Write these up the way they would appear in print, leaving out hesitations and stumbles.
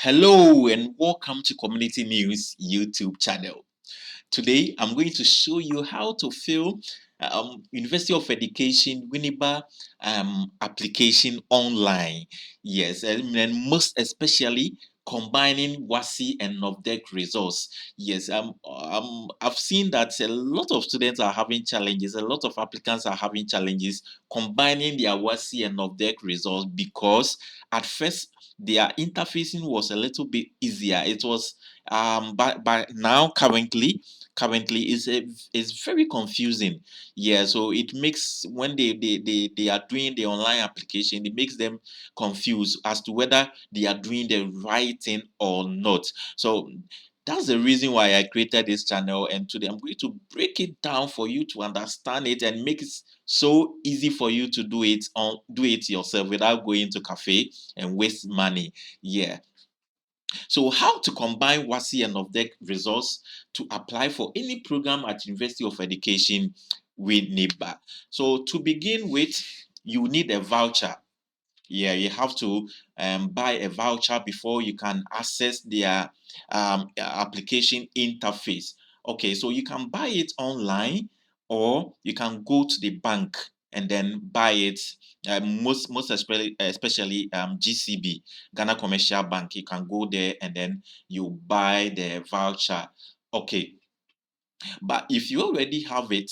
Hello and welcome to Community News YouTube channel. Today I'm going to show you how to fill University of Education Winneba application online. Yes, and most especially combining WASSCE and NOVDEC results. Yes, I've seen that a lot of students are having challenges, a lot of applicants are having challenges combining their WASSCE and NOVDEC results because at first their interfacing was a little bit easier. It was but now currently is very confusing. Yeah, so it makes when they are doing the online application, it makes them confused as to whether they are doing the right thing or not. So that's the reason why I created this channel, and today I'm going to break it down for you to understand it and make it so easy for you to do it yourself without going to cafe and waste money. Yeah, so how to combine WASSCE and NOVDEC results to apply for any program at University of Education with Winneba. So to begin with, you need a voucher. Yeah, you have to buy a voucher before you can access their application interface. Okay, so you can buy it online or you can go to the bank and then buy it. Most especially GCB, Ghana Commercial Bank. You can go there and then you buy the voucher. Okay, but if you already have it,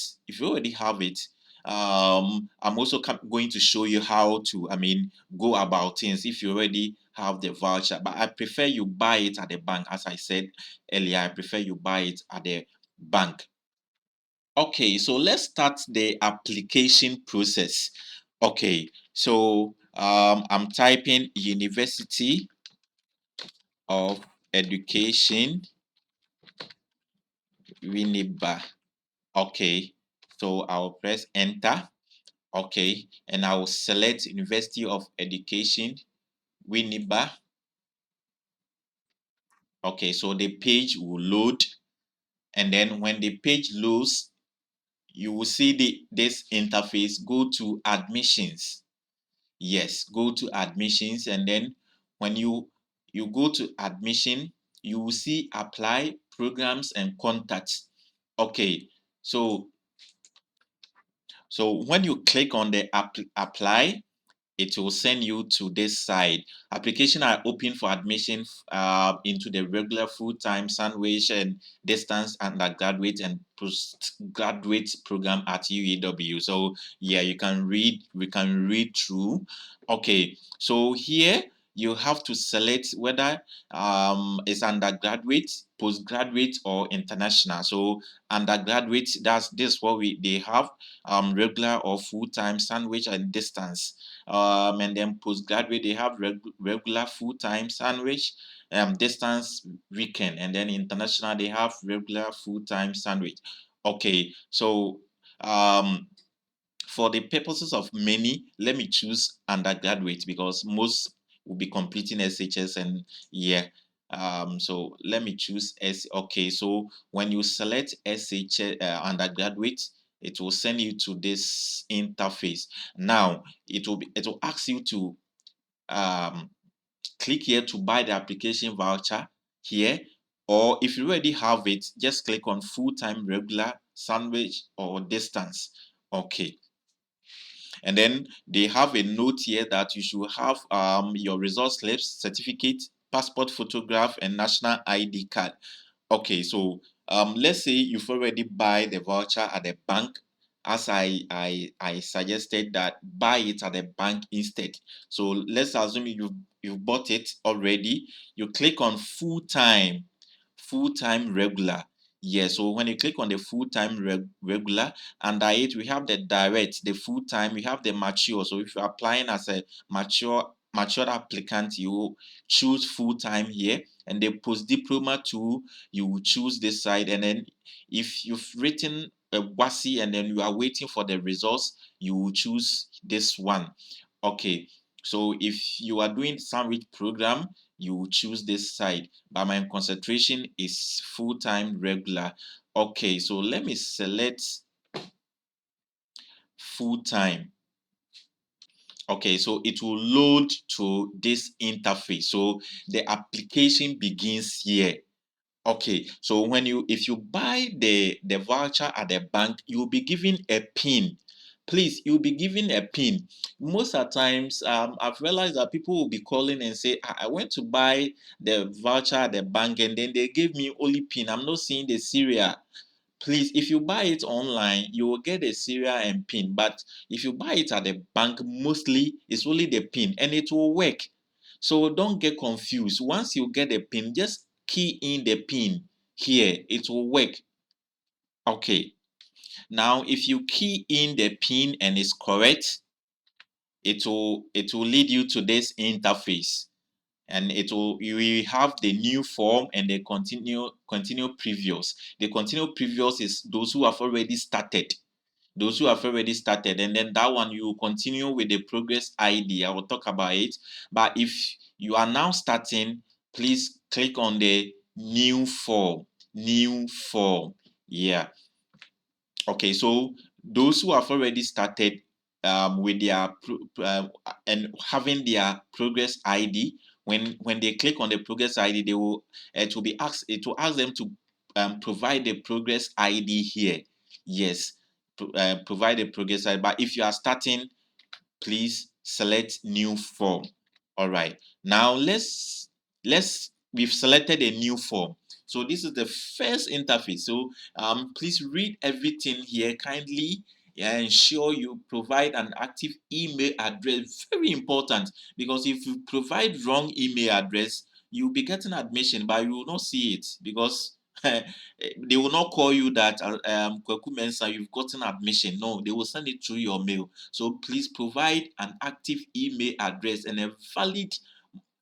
I'm also going to show you how to, go about things if you already have the voucher. But I prefer you buy it at the bank, as I said earlier. I prefer you buy it at the bank. Okay, so let's start the application process. Okay, so I'm typing University of Education Winneba. Okay, so I'll press enter. Okay, and I will select University of Education Winneba. Okay, so the page will load, and then when the page loads, you will see this interface. Go to admissions. Yes, go to admissions, and then when you go to admission, you will see apply programs and contacts. Okay, so when you click on the apply, it will send you to this side. Application are open for admission into the regular full-time sandwich and distance undergraduate and postgraduate program at UEW. So yeah, we can read through. Okay, so here you have to select whether it's undergraduate, postgraduate, or international. So undergraduate, this what they have, regular or full-time sandwich and distance. And then postgraduate, they have regular full-time sandwich, distance weekend, and then international, they have regular full-time sandwich. Okay, so for the purposes of many, let me choose undergraduate because most will be completing SHS, and yeah. So let me choose S. Okay, so when you select SHS undergraduate, it will send you to this interface. Now it will ask you to um click here to buy the application voucher here, or if you already have it, just click on full-time, regular, sandwich, or distance. Okay, and then they have a note here that you should have your result slips, certificate, passport photograph, and national ID card. Okay, so let's say you've already buy the voucher at the bank, as I suggested that buy it at the bank instead. So let's assume you've bought it already. You click on full-time regular. Yeah, so when you click on the full-time regular, under it we have the direct, the full-time, we have the mature. So if you're applying as a mature applicant, you choose full-time here, and the post-diploma too, you will choose this side. And then if you've written a WASSCE and then you are waiting for the results, you will choose this one. Okay, so if you are doing sandwich program, you will choose this side, but my concentration is full-time regular. Okay, so let me select full-time. Okay, so it will load to this interface. So the application begins here. Okay, so if you buy the voucher at the bank, you'll be given a pin. Please, you'll be given a pin. Most of the times, I've realized that people will be calling and say, I went to buy the voucher at the bank and then they gave me only pin. I'm not seeing the serial. Please, if you buy it online, you will get a serial and pin. But if you buy it at the bank, mostly it's only the pin and it will work. So don't get confused. Once you get the pin, just key in the pin here. It will work. Okay. Now, if you key in the pin and it's correct, it will lead you to this interface. And you will have the new form and the continue previous. The continue previous is those who have already started. And then that one you will continue with the progress ID. I will talk about it. But if you are now starting, please click on the new form. Yeah. Okay, so those who have already started with their and having their progress ID, when they click on the progress ID, they will it will ask them to provide the progress ID here. Yes, provide the progress ID. But if you are starting, please select new form. All right, now we've selected a new form. So this is the first interface. So please read everything here kindly. Yeah, ensure you provide an active email address. Very important, because if you provide wrong email address, you'll be getting admission, but you will not see it because they will not call you that Kwaku Mensah, you've gotten admission. No, they will send it through your mail. So please provide an active email address and a valid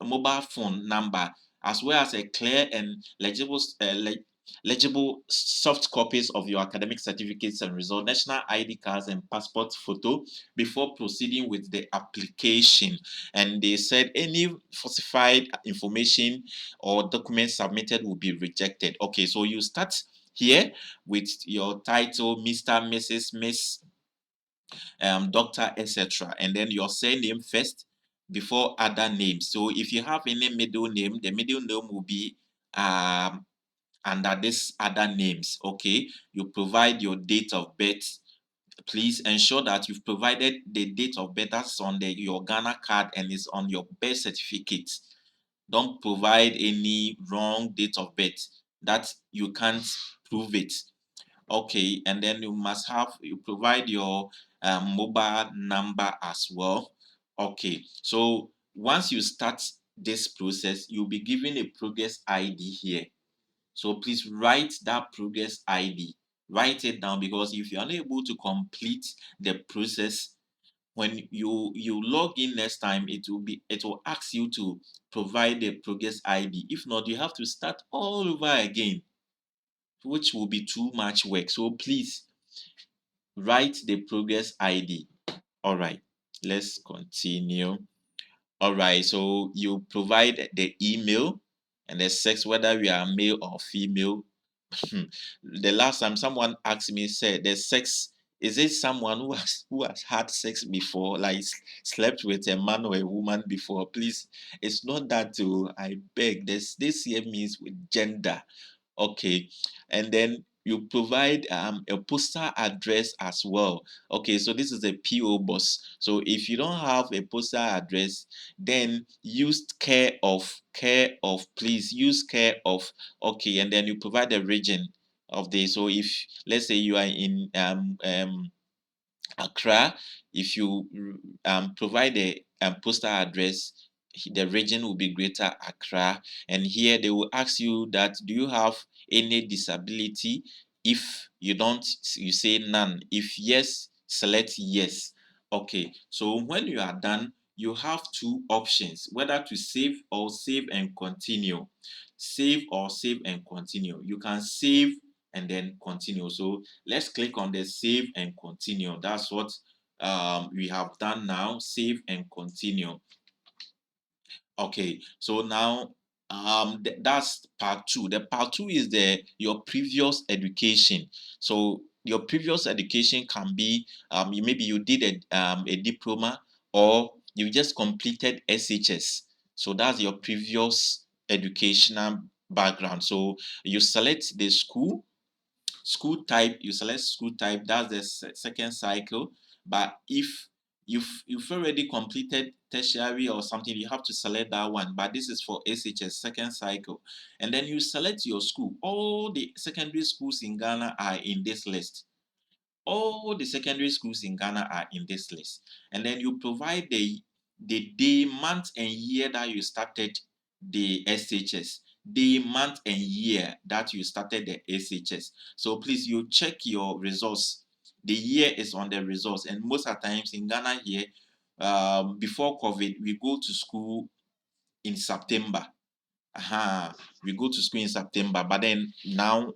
mobile phone number, as well as a clear and legible soft copies of your academic certificates and results, national ID cards, and passport photo before proceeding with the application. And they said any falsified information or documents submitted will be rejected. Okay, so you start here with your title, Mr., Mrs., Miss, doctor, etc., and then your surname first before other names. So if you have any middle name, the middle name will be under this other names. Okay, you provide your date of birth. Please ensure that you've provided the date of birth that's on your Ghana card and is on your birth certificate. Don't provide any wrong date of birth that you can't prove it. Okay, and then you provide your mobile number as well. Okay, so once you start this process, you'll be given a progress ID here. So please write that progress ID. Write it down, because if you're unable to complete the process, when you log in next time, it will ask you to provide the progress ID. If not, you have to start all over again, which will be too much work. So please write the progress ID. All right, let's continue. All right, so you provide the email and the sex, whether we are male or female. The last time someone asked me, said the sex, is it someone who has had sex before, like slept with a man or a woman before? Please, it's not that too. I beg. This here means with gender. Okay, and then you provide a postal address as well. Okay, so this is a PO box. So if you don't have a postal address, then use please use care of. Okay, and then you provide the region of the. So if, let's say, you are in Accra, if you provide a postal address, the region will be Greater Accra. And here they will ask you that, do you have any disability? If you don't, you say none. If yes, select yes. Okay, so when you are done, you have two options, whether to save or save and continue. Save or save and continue. You can save and then continue. So let's click on the save and continue. That's what we have done now. Save and continue. Okay, so now that's part two. The part two is your previous education. So your previous education can be maybe you did a diploma, or you just completed SHS. So that's your previous educational background. So you select the school type, you select school type, that's the second cycle. But if you've already completed tertiary or something, you have to select that one. But this is for SHS, second cycle. And then you select your school. All the secondary schools in Ghana are in this list. All the secondary schools in Ghana are in this list. And then you provide the day, month, and year that you started the SHS. Day, month, and year that you started the SHS. So please, you check your results. The year is on the results. And most of the times in Ghana here, before COVID, we go to school in September. We go to school in September. But then now,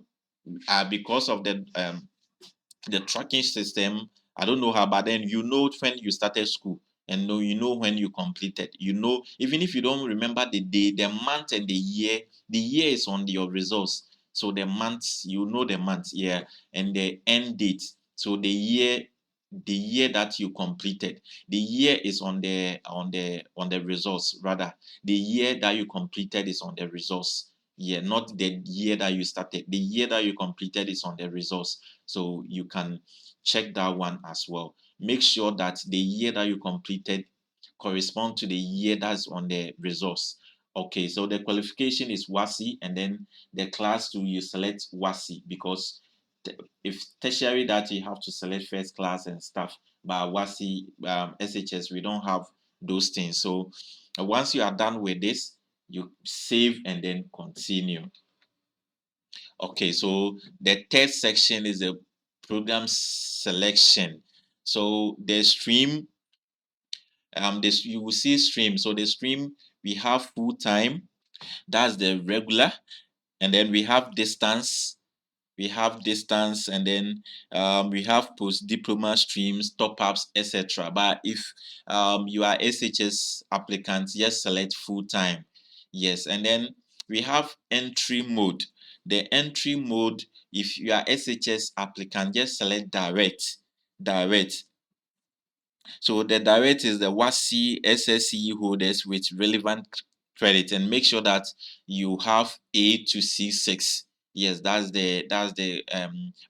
because of the tracking system, I don't know how, but then you know when you started school, and you know when you completed. You know, even if you don't remember the day, the month, and the year is on your results. So the months, you know the month, yeah, and the end date. So the year that you completed, the year is on the results. Rather, the year that you completed is on the results. Yeah, not the year that you started. The year that you completed is on the results. So you can check that one as well. Make sure that the year that you completed correspond to the year that's on the results. Okay, so the qualification is WASSCE, and then the class 2 you select WASSCE, because if tertiary, that you have to select first class and stuff. But WASSCE, SHS, we don't have those things. So once you are done with this, you save and then continue. Okay, so the third section is the program selection. So the stream, this you will see stream. So the stream, we have full time, that's the regular, and then we have distance, and then we have post diploma streams, top ups, etc. But if you are SHS applicants, just select full time. Yes, and then we have entry mode. The entry mode, if you are SHS applicant, just select direct. So the direct is the WASSCE SSE holders with relevant credit, and make sure that you have A to C6. Yes, that's the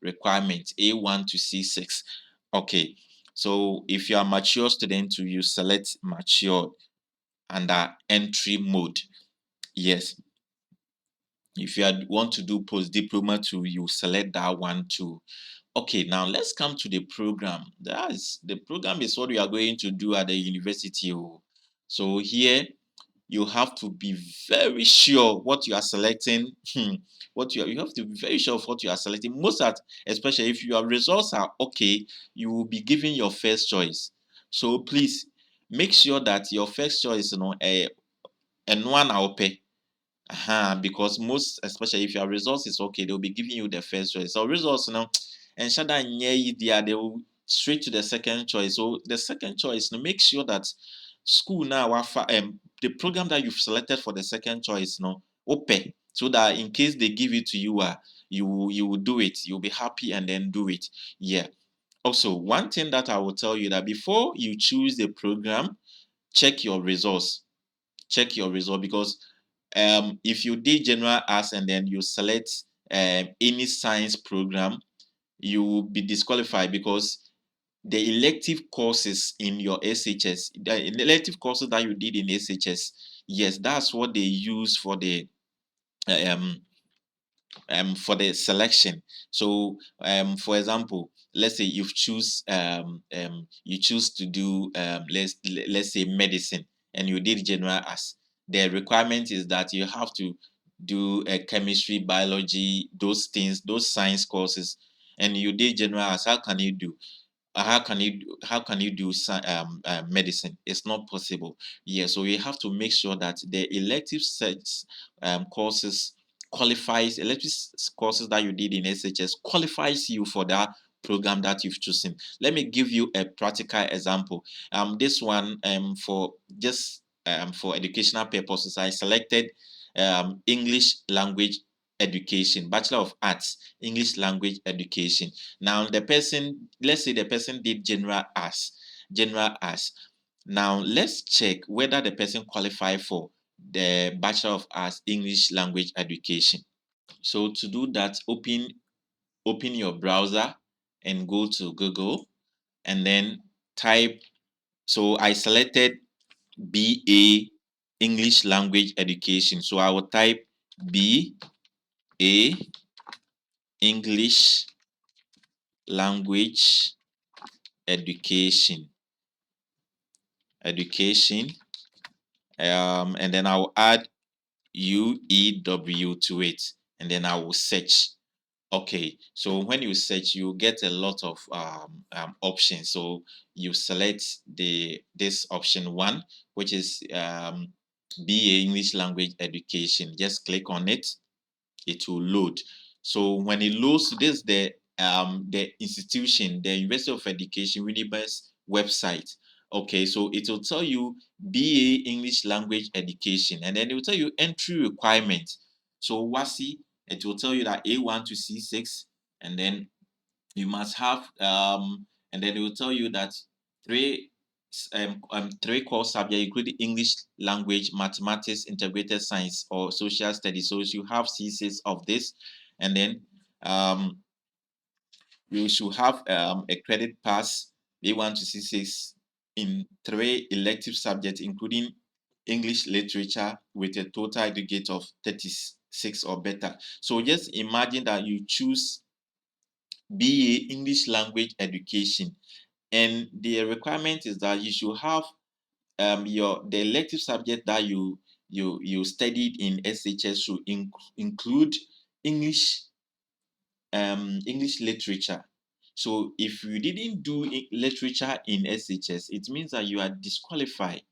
requirement, A1 to C6. Okay, so if you are mature student, you select mature under entry mode. Yes, if you want to do post diploma too, you select that one too. Okay, now let's come to the program. The program is what we are going to do at the university. So here you have to be very sure what you are selecting. You have to be very sure of what you are selecting. Especially if your results are okay, you will be given your first choice. So please make sure that your first choice, and one I'll pay. Because most, especially if your results is okay, they'll be giving you the first choice. So results now, and shada they will straight to the second choice. So the second choice, now make sure that school now the program that you've selected for the second choice now open, so that in case they give it to you, you will do it. You'll be happy and then do it. Yeah. Also, one thing that I will tell you, that before you choose the program, check your results. Check your result, because if you did general arts and then you select any science program, you will be disqualified, because the elective courses in your SHS, the elective courses that you did in SHS, yes, that's what they use for the selection. So for example, let's say you choose to do let's say medicine, and you did general arts. The requirement is that you have to do chemistry, biology, those things, those science courses, and you did general arts. How can you do medicine? It's not possible. Yeah, so you have to make sure that the elective sets courses qualifies elective courses that you did in SHS qualifies you for that program that you've chosen. Let me give you a practical example. This one, for educational purposes, I selected English language education, Bachelor of Arts, English language education. Now, let's say the person did general arts. Now let's check whether the person qualify for the Bachelor of Arts English Language Education. So to do that, open your browser and go to Google and then type. So I selected BA English Language Education. So I will type BA English Language Education. And then I'll add UEW to it, and then I will search. Okay, so when you search, you get a lot of options. So you select this option 1, which is BA English Language Education. Just click on it. It will load. So when it loads, this is the institution, the University of Education, Winneba's website. Okay, so it will tell you BA English Language Education, and then it will tell you entry requirements. So WASSCE, it will tell you that A1 to C6, and then you must have and then it will tell you that three three core subjects including English language, mathematics, integrated science, or social studies. So you have C6 of this, and then um you should have a credit pass A1 to C6 in 3 elective subjects including English literature with a total aggregate of 36 or better. So just imagine that you choose BA English Language Education, and the requirement is that you should have the elective subject that you studied in SHS should include English English literature. So if you didn't do literature in SHS, it means that you are disqualified.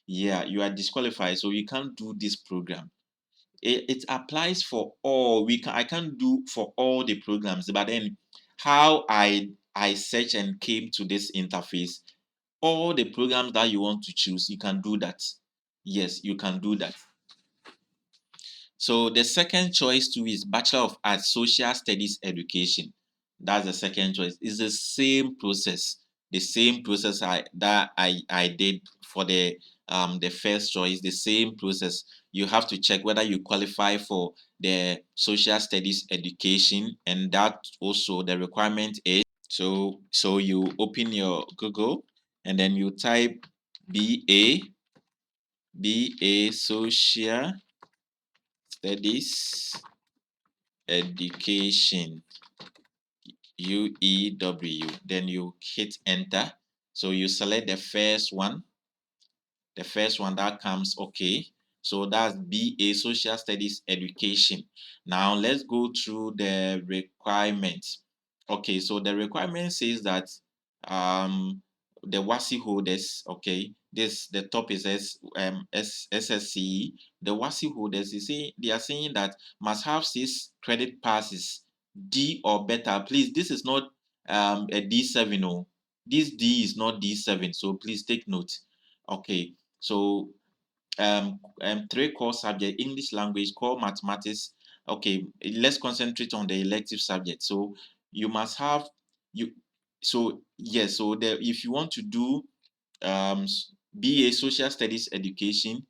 Yeah, you are disqualified, so you can't do this program. It applies for all. I can't do for all the programs, but then how I search and came to this interface, all the programs that you want to choose, you can do that. Yes, you can do that. So the second choice too is Bachelor of Arts Social Studies Education. That's the second choice. It's the same process. The same process I did for the first choice. The same process. You have to check whether you qualify for the social studies education, and that also the requirement is so you open your Google and then you type BA Social Studies Education, UEW. Then you hit enter. So you select the first one that comes. Okay, so that's BA Social Studies Education. Now let's go through the requirements. Okay, so the requirement says that the WASSCE holders, okay, this the top is SSCE. The WASSCE holders, they are saying that must have 6 credit passes D or better. Please, this is not a D7. No, this D is not D7, so please take note. Okay, so 3 core subject: English language, core mathematics. Okay, let's concentrate on the elective subject. So you must have you so yes, so if you want to do um BA social studies education,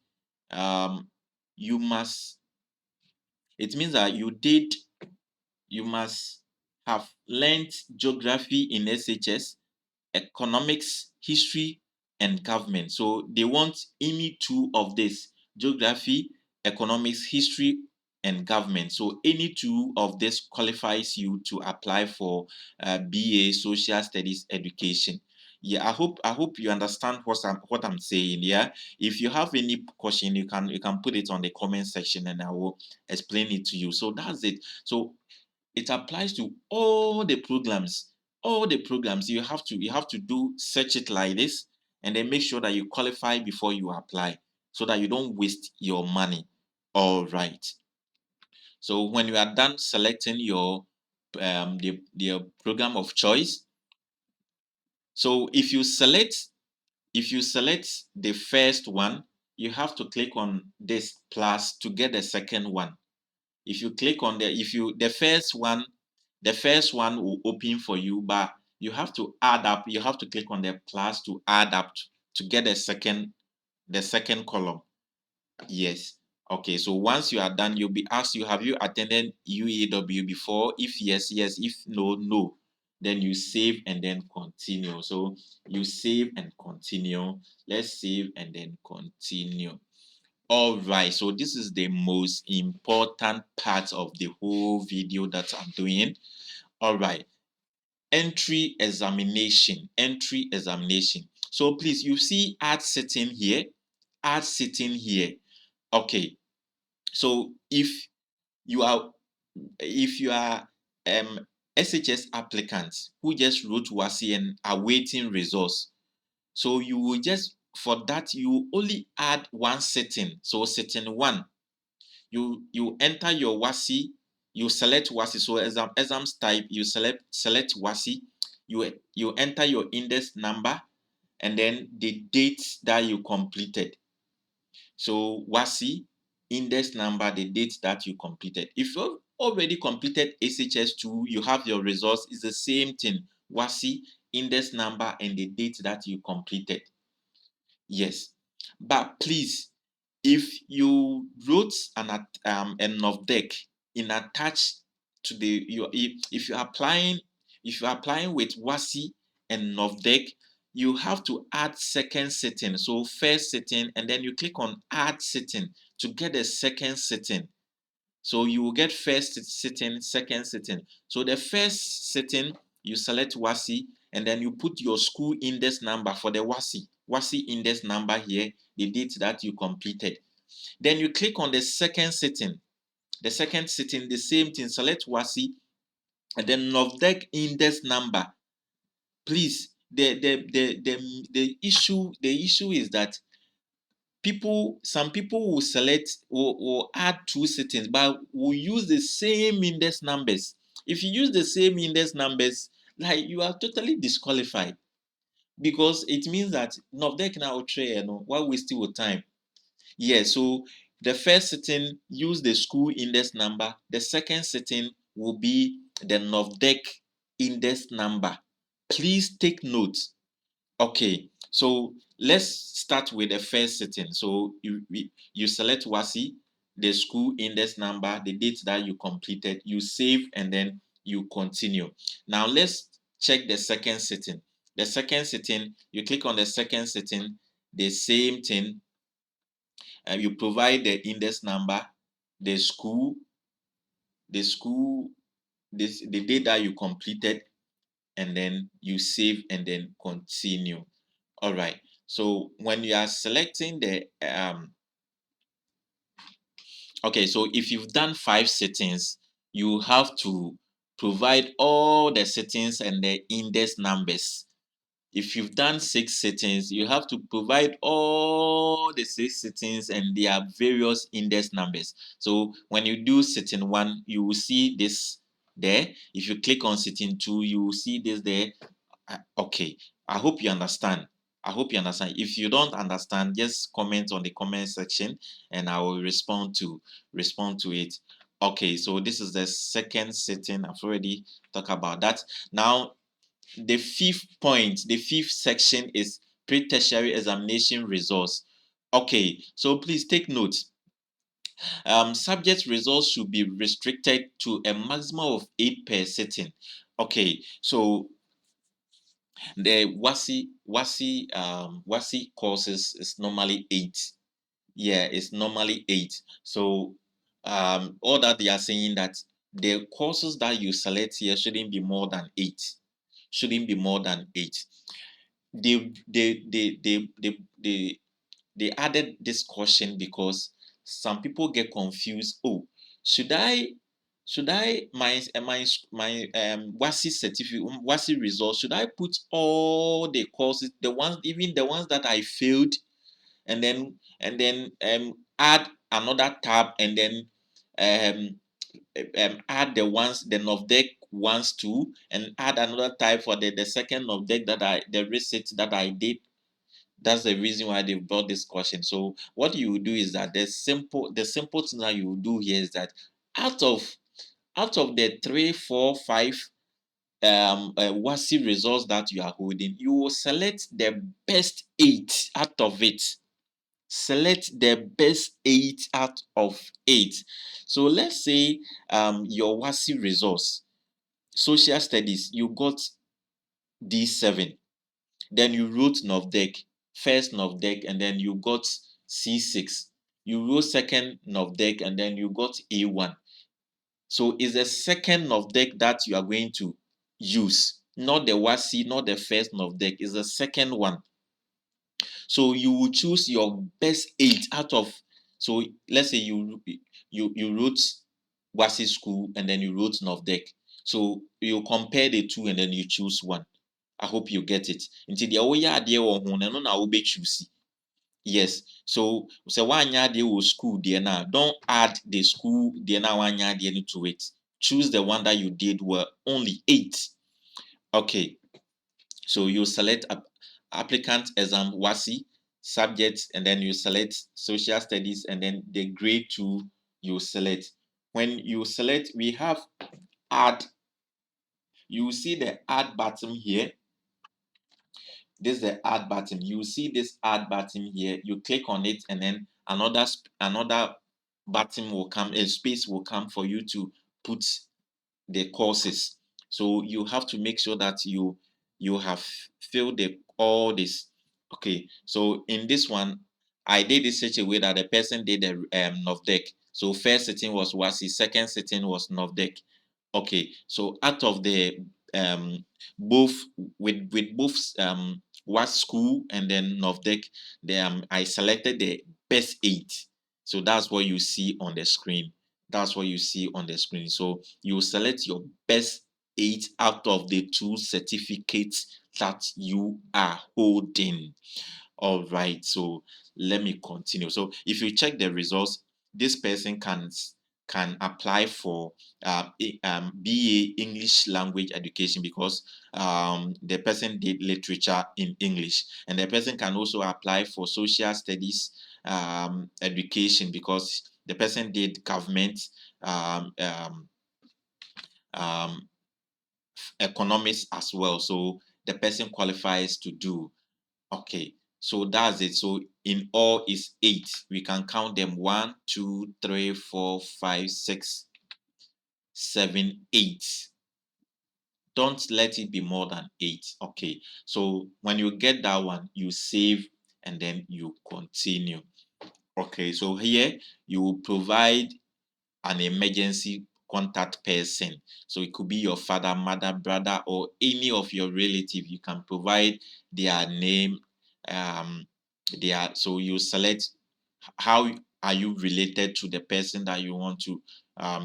um you must it means that you must have learned geography in SHS, economics, history, and government. So they want any 2 of this: geography, economics, history, and government. So any 2 of this qualifies you to apply for BA Social Studies Education. Yeah, I hope you understand what I'm saying. Yeah, if you have any question, you can put it on the comment section and I will explain it to you. So that's it. So it applies to all the programs. You have to do search it like this, and then make sure that you qualify before you apply, so that you don't waste your money. All right, so when you are done selecting your the program of choice, so if you select the first one, you have to click on this plus to get the second one. If you click on the first one will open for you, but you have to click on the plus to add up to get the second column. Yes. Okay, so once you are done, you'll be asked you, have you attended UEW before? If yes, yes. If no, no. Then you save and then continue. So you save and continue. Let's save and then continue. All right, so this is the most important part of the whole video that I'm doing. All right, entry examination. So please, you see add sitting here, add sitting here. Okay, so if you are SHS applicants who just wrote WASSCE and are waiting results, so you will just, for that you only add one sitting. So sitting one, you enter your WASSCE, you select WASSCE. So exams type, you select WASSCE, you enter your index number and then the date that you completed. So WASSCE, index number, the date that you completed. If you've already completed SHS2, you have your results, it's the same thing. WASSCE, index number, and the date that you completed. Yes, but please, if you wrote an NOVDEC in attached to the if you're applying with WASSCE and NOVDEC, you have to add second sitting. So first sitting, and then you click on add sitting to get a second sitting. So you will get first sitting, second sitting. So the first sitting, you select WASSCE, and then you put your school index number for the WASSCE index number here, the date that you completed. Then you click on the second sitting. The second sitting, the same thing, select WASSCE, and then NOVDEC index number. Please, the issue is that some people will select or add two sittings, but will use the same index numbers. If you use the same index numbers, like, you are totally disqualified, because it means that NOVDEC now tray, while we still with time. Yeah, so the first sitting, use the school index number. The second sitting will be the NOVDEC index number. Please take note. Okay, so let's start with the first sitting. So you select WASSCE, the school index number, the date that you completed, you save, and then you continue. Now let's check the second sitting. The second sitting, you click on the second sitting, the same thing, and you provide the index number, the school, the date that you completed, and then you save and then continue. All right, so when you are selecting the okay, so if you've done 5 sittings, you have to provide all the sittings and the index numbers. If you've done 6 sittings, you have to provide all the 6 sittings and their various index numbers. So when you do sitting 1, you will see this there. If you click on sitting 2, you will see this there. Okay, I hope you understand. If you don't understand, just comment on the comment section and I will respond to it. Okay, so this is the second sitting. I've already talked about that. Now, the fifth section is pre-tertiary examination results. Okay, so please take note. Subject results should be restricted to a maximum of 8 per sitting. Okay, so the WASSCE courses is normally 8. Yeah, it's normally 8. So all that they are saying, that the courses that you select here shouldn't be more than 8. They added this caution because some people get confused. Oh, should I my WASSCE certificate, WASSCE results, should I put all the courses, even the ones that I failed, and then add another tab, and then add the NOVDEC ones too, and add another type for the second NOVDEC the receipt that I did? That's the reason why they brought this question. So what you will do is that the simple thing that you will do here is that out of the 3, 4, 5 WASSCE results that you are holding, you will select the best 8 out of it. Select the best 8 out of 8. So let's say your WASSCE results, social studies, you got D7. Then you wrote NOVDEC, first NOVDEC, and then you got C6. You wrote second NOVDEC, and then you got A1. So it's the second NOVDEC that you are going to use, not the WASSCE, not the first NOVDEC. It's the second one. So you will choose your best 8 out of. So let's say you wrote WASSCE school and then you wrote NOVDEC. So you compare the two and then you choose one. I hope you get it. Until the oya idea or no na will be choosy. Yes. So one year they will school there now. Don't add the school there now 1 year there to it. Choose the one that you did were only 8. Okay. So you select applicant exam WASSCE subjects, and then you select social studies, and then the grade 2 you select. When you select, we have add. You see the add button here. This is the add button. You see this add button here. You click on it, and then another button will come. A space will come for you to put the courses. So you have to make sure that you have filled all this. Okay, so in this one, I did it such a way that the person did the NOVDEC. So first sitting was WASSCE, second sitting was NOVDEC. Okay, so out of the both with both WASSCE school and then NOVDEC, I selected the best 8. So that's what you see on the screen. That's what you see on the screen. So you select your best 8 out of the 2 certificates that you are holding. All right, so let me continue. So if you check the results, this person can apply for BA English language education, because the person did literature in English, and the person can also apply for social studies education, because the person did government um, um, um, economics as well. So the person qualifies to do. Okay, so that's it. So in all is 8. We can count them: 1, 2, 3, 4, 5, 6, 7, 8. Don't let it be more than 8. Okay, so when you get that one, you save and then you continue. Okay, so here you will provide an emergency contact person. So it could be your father, mother, brother, or any of your relative. You can provide their name. So you select how are you related to the person that you want to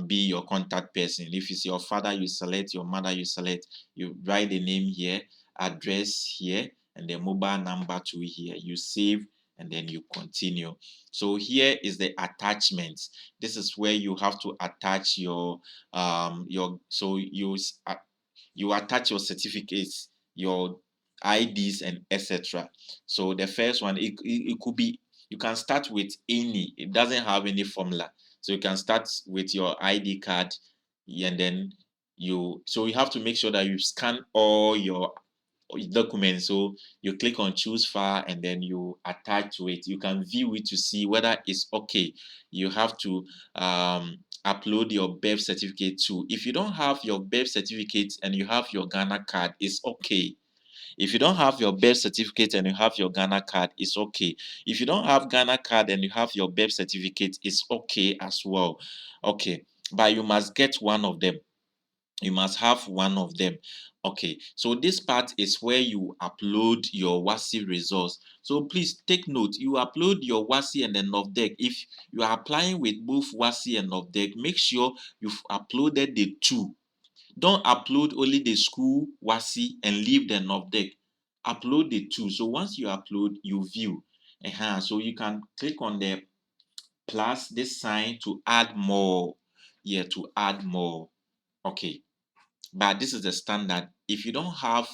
be your contact person. If it's your father, you select; your mother, you select. You write the name here, address here, and the mobile number to here. You save and then you continue. So here is the attachments. This is where you have to attach your so you attach your certificates, your IDs, and etc. So the first one, it could be, you can start with any, it doesn't have any formula. So you can start with your ID card, and then so you have to make sure that you scan all your documents. So you click on choose file and then you attach to it. You can view it to see whether it's okay. You have to upload your birth certificate too. If you don't have your birth certificate and you have your Ghana card, it's okay. If you don't have your birth certificate and you have your Ghana card, it's okay. If you don't have Ghana card and you have your birth certificate, it's okay as well. Okay, but you must get one of them. You must have one of them. Okay, so this part is where you upload your WASSCE results. So please take note, you upload your WASSCE and then NOVDEC. If you are applying with both WASSCE and NOVDEC, make sure you've uploaded the two. Don't upload only the school WASSCE and leave the NOVDEC. Upload the two. So once you upload, you view. So you can click on the plus, this sign, to add more. Yeah, to add more. Okay, but this is the standard. If you don't have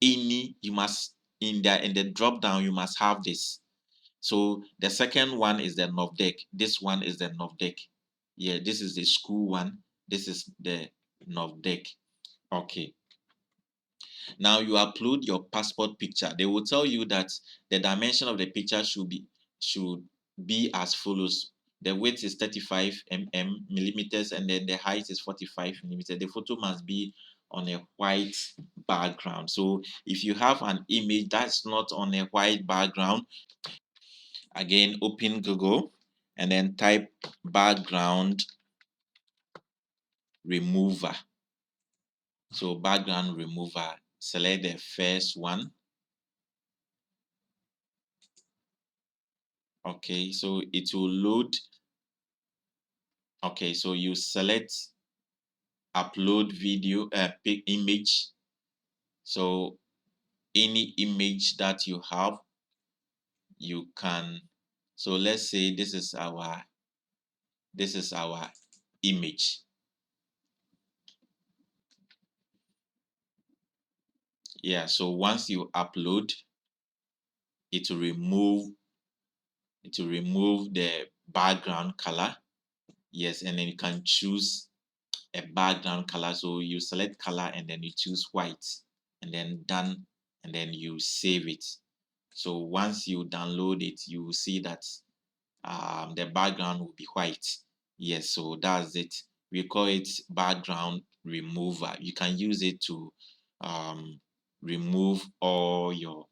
any, you must, in the drop down, you must have this. So the second one is the NOVDEC. This one is the NOVDEC. Yeah, this is the school one. This is the NOVDEC. Okay. Now you upload your passport picture. They will tell you that the dimension of the picture should be as follows. The width is 35 millimeters, and then the height is 45 millimeters. The photo must be on a white background. So if you have an image that's not on a white background, again, open Google and then type background remover. So background remover, select the first one. Okay, so it will load. Okay, so you select upload video, pick image. So any image that you have, you can. So let's say this is our image. Yeah, so once you upload, it will remove the background color. Yes, and then you can choose a background color. So you select color and then you choose white, and then done, and then you save it. So once you download it, you will see that the background will be white. Yes, so that's it. We call it background remover. You can use it to remove all your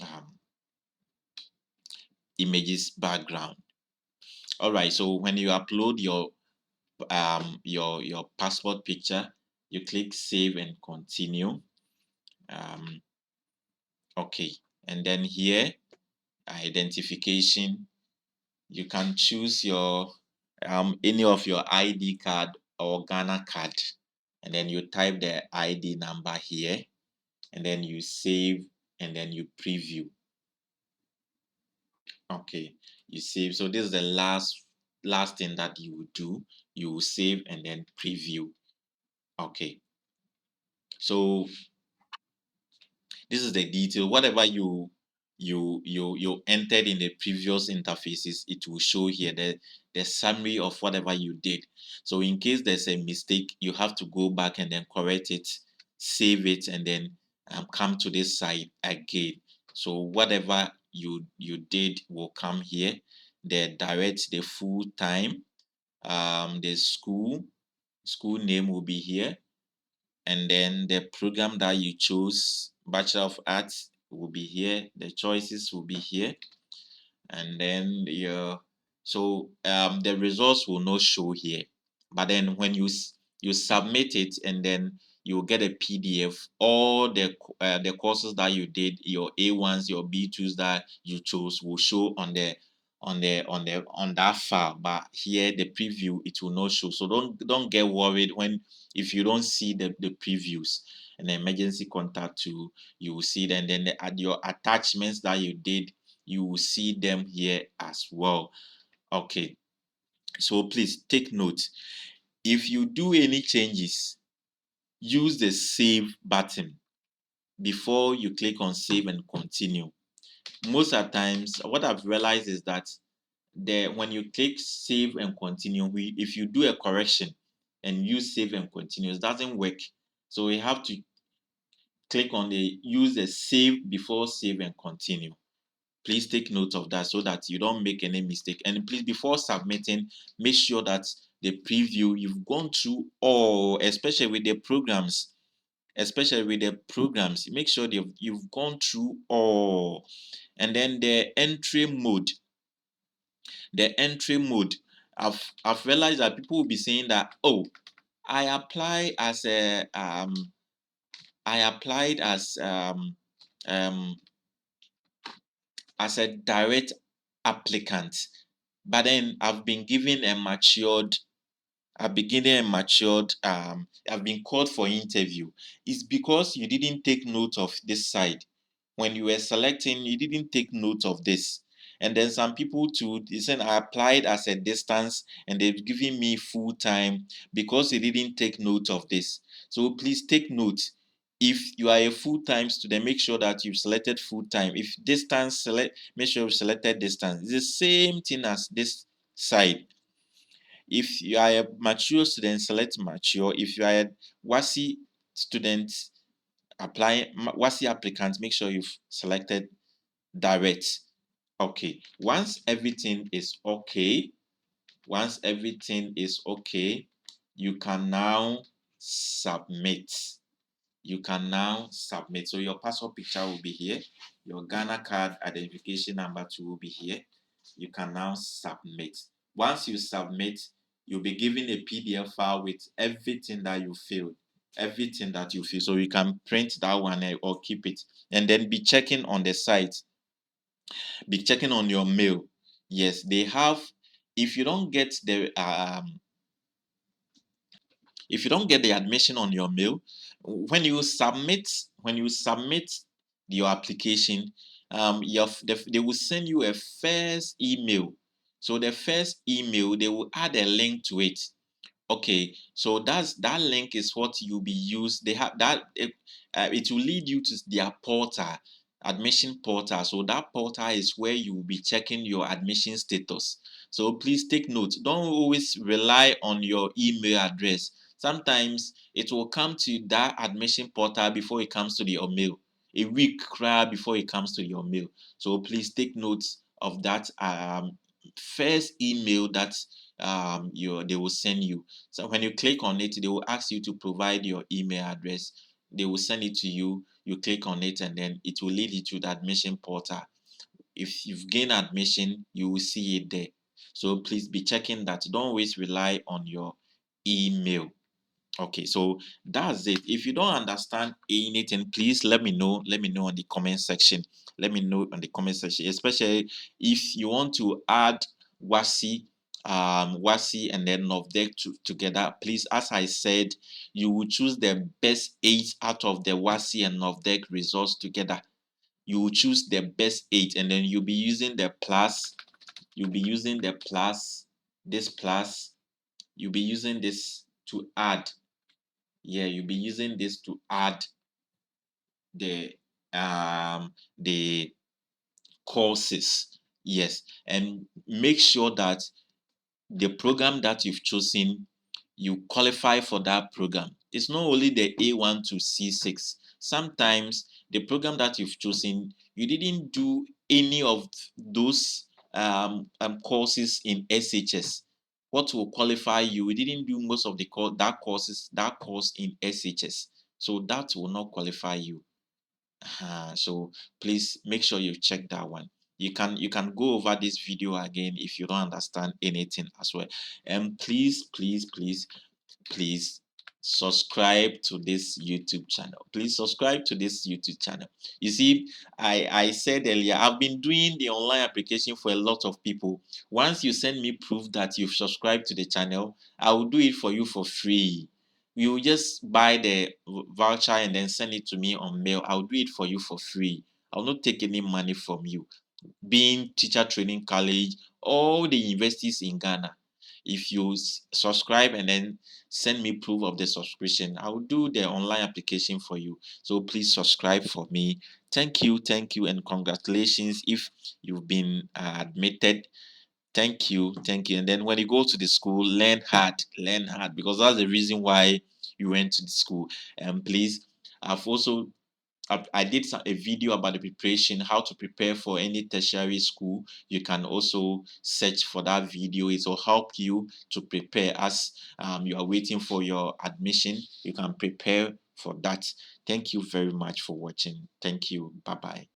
um, images background. All right, so when you upload your passport picture, you click save and continue. Okay, and then here, identification, you can choose your any of your ID card or Ghana card, and then you type the ID number here, and then you save, and then you preview. Okay, you save. So this is the last thing that you will do. You will save and then preview. Okay, so this is the detail. Whatever you entered in the previous interfaces, it will show here the summary of whatever you did. So in case there's a mistake, you have to go back and then correct it, save it, and then come to this side again. So whatever you did will come here. The direct, the full time, the school name will be here, and then the program that you chose, Bachelor of Arts, will be here. The choices will be here, and then the results will not show here. But then when you submit it, and then you'll get a PDF. All the courses that you did, your A1s, your B2s that you chose, will show on that file. But here, the preview, it will not show. So don't get worried if you don't see the previews. And the emergency contact too, you will see them. Then your attachments that you did, you will see them here as well. Okay, so please take note. If you do any changes, use the save button before you click on save and continue. Most of the times, what I've realized is that when you click save and continue, if you do a correction and use save and continue, it doesn't work. So we have to click on the use the save before save and continue. Please take note of that so that you don't make any mistake. And please, before submitting, make sure that the preview you've gone through all, especially with the programs, make sure you've gone through all. And then the entry mode, I've realized that people will be saying that, oh, I apply as a I applied um as a direct applicant, but then I've been called for interview. It's because you didn't take note of this side. When you were selecting, you didn't take note of this. And then some people too, they said I applied as a distance and they've given me full time because they didn't take note of this. So please take note. If you are a full-time student, make sure that you've selected full-time. If distance, make sure you've selected distance. It's the same thing as this side. If you are a mature student, select mature. If you are a WASSCE student, apply WASSCE applicants, make sure you've selected direct. Okay, once everything is okay, you can now submit. So your passport picture will be here, your Ghana card identification number too will be here. You can now submit. Once you submit, you'll be given a PDF file with everything that you filled, so you can print that one or keep it, and then be checking on the site, be checking on your mail. Yes, they have. If you don't get the admission on your mail, when you submit your application, they will send you a first email. So the first email, they will add a link to it. Okay, so that link is what you'll be used. They have that it will lead you to their portal, admission portal. So that portal is where you will be checking your admission status. So please take note. Don't always rely on your email address. Sometimes it will come to that admission portal before it comes to your mail. A week before it comes to your mail. So please take note of that first email that they will send you. So when you click on it, they will ask you to provide your email address. They will send it to you. You click on it, and then it will lead you to the admission portal. If you've gained admission, you will see it there. So please be checking that. Don't always rely on your email. Okay, so that's it. If you don't understand anything, please let me know. Let me know in the comment section. Let me know in the comment section, especially if you want to add WASSCE, WASSCE and then NOVDEC together. Please, as I said, you will choose the best 8 out of the WASSCE and NOVDEC results together. You will choose the best 8, and then you'll be using the plus. You'll be using the plus. This plus. You'll be using this to add. Yeah, you'll be using this to add the the courses. Yes, and make sure that the program that you've chosen, you qualify for that program. It's not only the A1 to C6. Sometimes the program that you've chosen, you didn't do any of those courses in SHS. What will qualify you? We didn't do most of the course in SHS, so that will not qualify you. So please make sure you check that one. You can go over this video again if you don't understand anything as well. And please subscribe to this YouTube channel. Please subscribe to this YouTube channel. You see, I said earlier, I've been doing the online application for a lot of people. Once you send me proof that you've subscribed to the channel, I will do it for you for free. You will just buy the voucher and then send it to me on mail. I'll do it for you for free. I'll not take any money from you. Being Teacher Training College, all the universities in Ghana, if you subscribe and then send me proof of the subscription, I will do the online application for you. So please subscribe for me. Thank you, and congratulations if you've been admitted. Thank you, and then when you go to the school, learn hard, because that's the reason why you went to the school. And please, I've also I did a video about the preparation, how to prepare for any tertiary school. You can also search for that video. It will help you to prepare as you are waiting for your admission. You can prepare for that. Thank you very much for watching. Thank you. Bye bye.